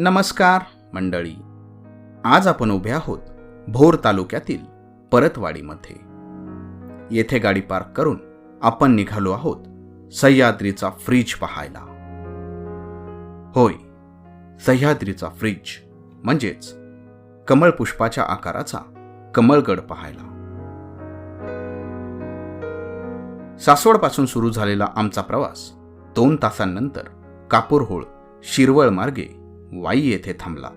नमस्कार मंडळी. आज आपण उभे आहोत भोर तालुक्यातील परतवाडीमध्ये. येथे गाडी पार्क करून आपण निघालो आहोत सह्याद्रीचा फ्रीज पाहायला. होय, सह्याद्रीचा फ्रीज म्हणजेच कमळ पुष्पाच्या आकाराचा कमळगड पाहायला. सासवडपासून सुरू झालेला आमचा प्रवास 2 तासांनंतर कापूरहोळ शिरवळ मार्गे वाई येथे थांबला.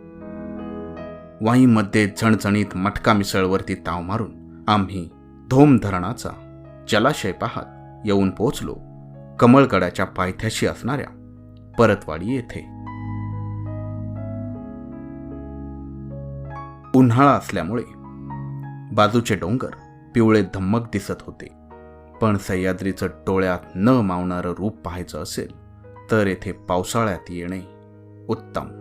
वाईमध्ये झणझणीत मटका मिसळवरती ताव मारून आम्ही धोम धरणाचा जलाशय पाहत येऊन पोहोचलो कमळगडाच्या पायथ्याशी असणाऱ्या परतवाडी येथे. उन्हाळा असल्यामुळे बाजूचे डोंगर पिवळे धम्मक दिसत होते, पण सह्याद्रीचं डोळ्यात न मावणारं रूप पाहायचं असेल तर येथे पावसाळ्यात येणे उत्तम.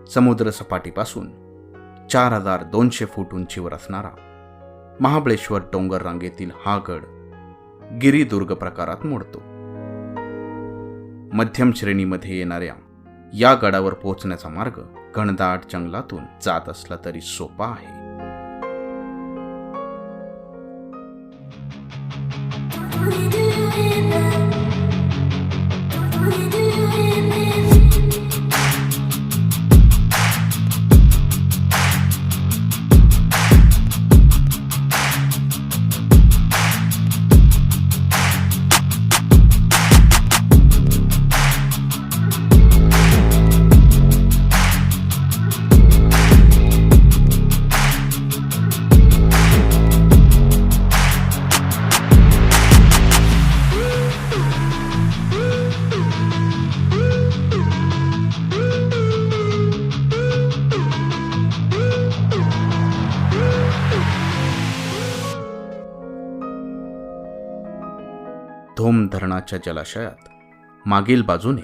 समुद्र सपाटीपासून 4200 फूट उंचीवर असणारा महाबळेश्वर डोंगर रांगेतील हा गड गिरिदुर्ग प्रकारात मोडतो. मध्यम श्रेणीमध्ये येणाऱ्या या गडावर पोहोचण्याचा मार्ग घनदाट जंगलातून जात असला तरी सोपा आहे. धोम धरणाच्या जलाशयात मागील बाजूने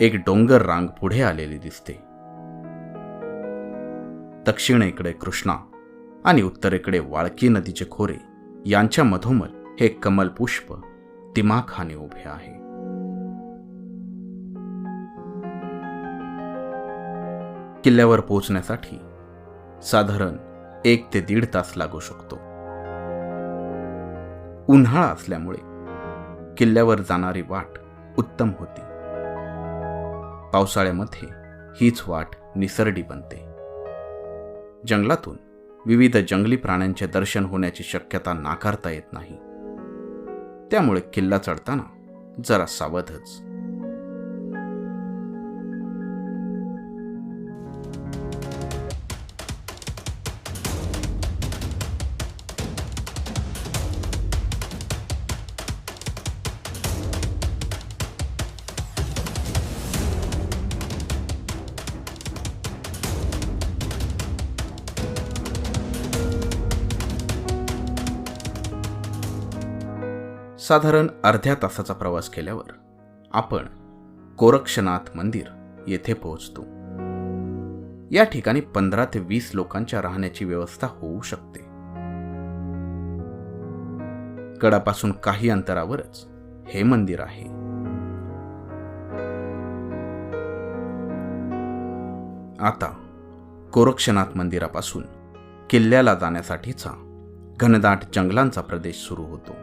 एक डोंगर रांग पुढे आलेली दिसते. दक्षिणेकडे कृष्णा आणि उत्तरेकडे वाळकी नदीचे खोरे यांच्या मधोमध हे कमल पुष्प दिमाखाने उभे आहे. किल्ल्यावर पोहोचण्यासाठी साधारण 1 ते 1.5 तास लागू शकतो. उन्हाळा असल्यामुळे किल्ल्यावर जाणारी वाट उत्तम होती. पावसाळ्यामध्ये हीच वाट निसरडी बनते. जंगलातून विविध जंगली प्राण्यांचे दर्शन होण्याची शक्यता नाकारता येत नाही, त्यामुळे किल्ला चढताना जरा सावधच. साधारण अर्ध्या तासाचा प्रवास केल्यावर आपण गोरक्षनाथ मंदिर येथे पोहोचतो. या ठिकाणी 15 ते 20 लोकांच्या राहण्याची व्यवस्था होऊ शकते. गडापासून काही अंतरावरच हे मंदिर आहे. आता गोरक्षनाथ मंदिरापासून किल्ल्याला जाण्यासाठीचा घनदाट जंगलांचा प्रदेश सुरू होतो.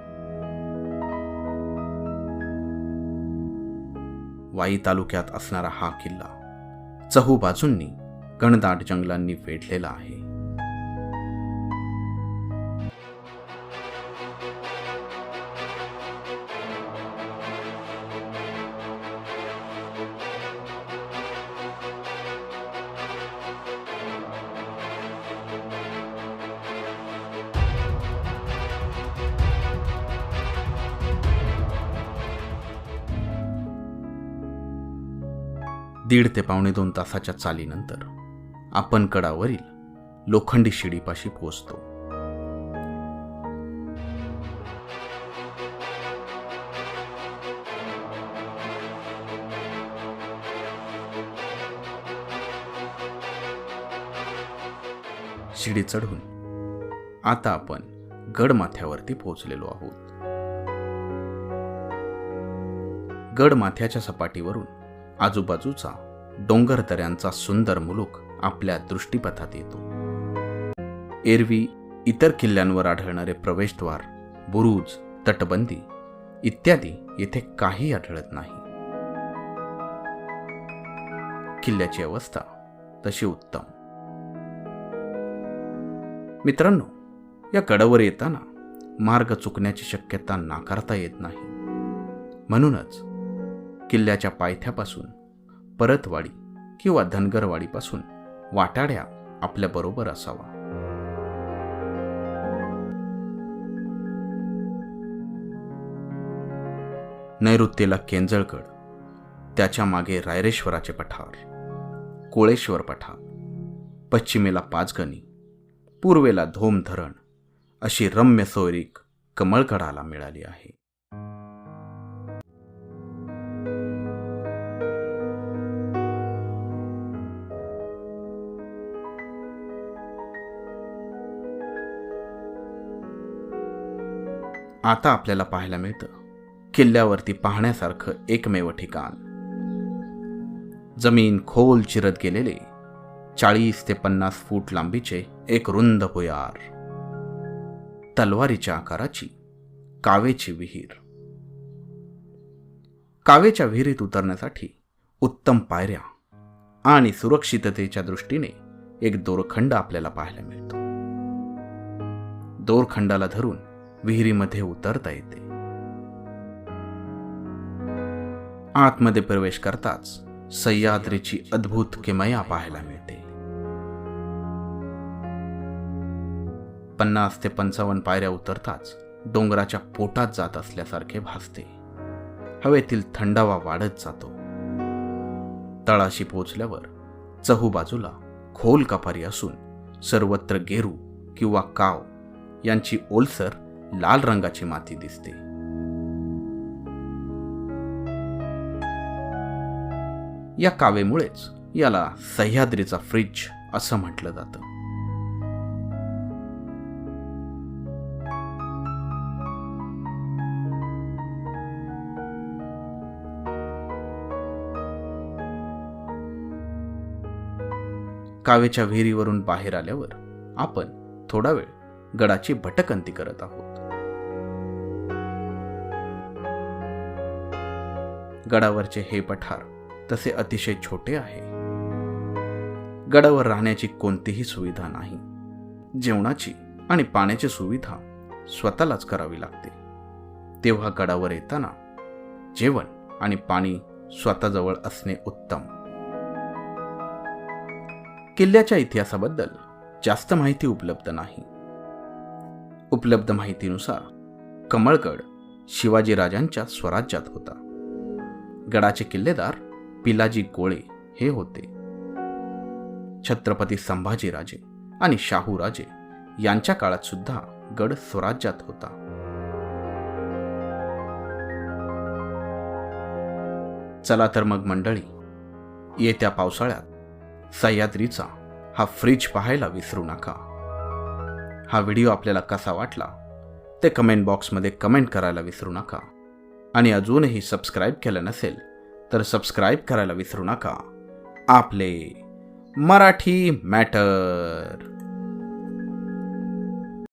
वाई तालुक्यात असणारा हा किल्ला चहूबाजूंनी घनदाट जंगलांनी वेढलेला आहे. दीड ते पावणे 2 तासाच्या चालीनंतर आपण गडावरील लोखंडी शिडीपाशी पोहोचतो. शिडी चढून आता आपण गडमाथ्यावरती पोहोचलेलो आहोत. गडमाथ्याच्या सपाटीवरून आजूबाजूचा डोंगर दऱ्यांचा सुंदर मुलूक आपल्या दृष्टीपथात येतो. एरवी इतर किल्ल्यांवर आढळणारे प्रवेशद्वार, बुरुज, तटबंदी इत्यादी येथे काही आढळत नाही. किल्ल्याची अवस्था तशी उत्तम. मित्रांनो, या गडावर येताना मार्ग चुकण्याची शक्यता नाकारता येत नाही. म्हणूनच किल्ल्याच्या पायथ्यापासून परतवाडी किंवा धनगरवाडीपासून वाटाड्या आपल्या बरोबर असावा. नैऋत्येला केंजळगड, त्याच्या मागे रायरेश्वराचे पठार, कोळेश्वर पठार, पश्चिमेला पाचगणी, पूर्वेला धोम धरण अशी रम्य सोयरीक कमळगडाला मिळाली आहे. आता आपल्याला पाहायला मिळतं किल्ल्यावरती पाहण्यासारखं एकमेव ठिकाण. जमीन खोल चिरत गेलेले 40 ते 50 फूट लांबीचे एक रुंद भुयार, तलवारीच्या आकाराची कावेची विहीर. कावेच्या विहिरीत उतरण्यासाठी उत्तम पायऱ्या आणि सुरक्षिततेच्या दृष्टीने एक दोरखंड आपल्याला पाहायला मिळतो. दोरखंडाला धरून विहिरीमध्ये उतरता येते. आतमध्ये प्रवेश करताच सह्याद्रीची अद्भुत किमया पाहायला मिळते. 50 ते 55 पायऱ्या उतरताच डोंगराच्या पोटात जात असल्यासारखे भासते. हवेतील थंडावा वाढत जातो. तळाशी पोहोचल्यावर चहूबाजूला खोल कपारी असून सर्वत्र गेरू किंवा काव यांची ओलसर लाल रंगाची माती दिसते. या कावेमुळेच याला सह्याद्रीचा फ्रिज असं म्हटलं जातं. कावेच्या विहिरीवरून बाहेर आल्यावर आपण थोडा वेळ गडाची भटकंती करत आहोत. गडावरचे हे पठार तसे अतिशय छोटे आहे. गडावर राहण्याची कोणतीही सुविधा नाही. जेवणाची आणि पाण्याची सुविधा स्वतःलाच करावी लागते. तेव्हा गडावर येताना जेवण आणि पाणी स्वतःजवळ असणे उत्तम. किल्ल्याच्या इतिहासाबद्दल जास्त माहिती उपलब्ध नाही. उपलब्ध माहितीनुसार कमळगड शिवाजी राजांच्या स्वराज्यात होता. गडाचे किल्लेदार पिलाजी गोळे हे होते. छत्रपती संभाजीराजे आणि शाहूराजे यांच्या काळात सुद्धा गड स्वराज्यात होता. चला तर मग मंडळी, येत्या पावसाळ्यात सह्याद्रीचा हा फ्रिज पाहायला विसरू नका. हा व्हिडिओ आपल्याला कसा वाटला ते कमेंट बॉक्समध्ये कमेंट करायला विसरू नका. आणि अजूनही सबस्क्राईब केलं नसेल तर सबस्क्राईब करायला विसरू नका. आपले मराठी मॅटर.